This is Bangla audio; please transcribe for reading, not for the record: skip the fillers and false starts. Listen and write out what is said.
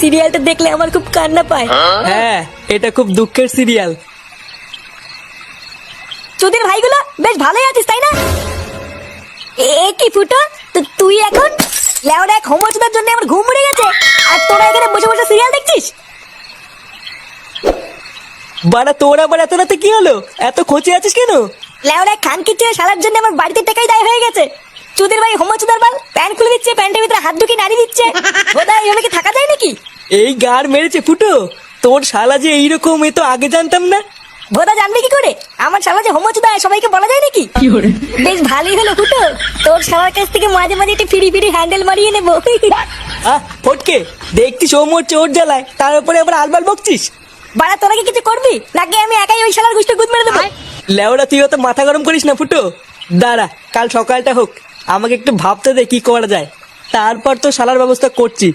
সিরিয়ালটা দেখলে আমার খুব কান্না পায়। হ্যাঁ, এটা খুব দুঃখের সিরিয়াল। চোদের ভাইগুলো বেশ ভালোই আছিস তাই না? এ কি ফুটো, তুই এখন লেওরা এক হোমওয়ার্কটার জন্য আমার ঘুম উড়ে গেছে, আর তোরা এখানে বসে বসে সিরিয়াল দেখছিস? বাড়া তোর আবার এত রাতে কি হলো? এত খোঁচে আছিস কেন? লেওরা খান কিচ্ছে শালার জন্য আমার বাড়িতে টাকাই দায় হয়ে গেছে। চোদের ভাই হোমওয়ার্কটার বাল প্যান্ট খুলে দিচ্ছে, প্যান্টের ভিতরে হাত ঢুকিয়ে নাড়ি দিচ্ছে। বোধহয় এইভাবে কি থাকা যায় নাকি? এই গার মেরেছে ফুটো, তোর শালা যে এইরকম, এ তো আগে জানতাম না। বোধা জানবি কি করে? আমার শালা যে হোমওয়ার্ক দেয় সবাইকে বলা যায় নাকি? বেশ ভালোই হলো ফুটো, তোর শালার কাছ থেকে মাঝে মাঝে একটু ফিরি ফিরি হ্যান্ডেল মারিয়ে নেবো। ফটকে, দেখছিস ও মোর চোর জ্বালায়, তার উপরে আবার আলবাল বকছিস। বাড়া তোরা কি কিছু করবি নাকি আমি একাই ওই শালার গুষ্টি গুদ মেরে দেবো? লেওরা তুই অত মাথা গরম করিস না ফুটো, দাঁড়া কাল সকালটা হোক, আমাকে একটু ভাবতে দে কি করা যায়, তারপর তো শালার ব্যবস্থা করছি।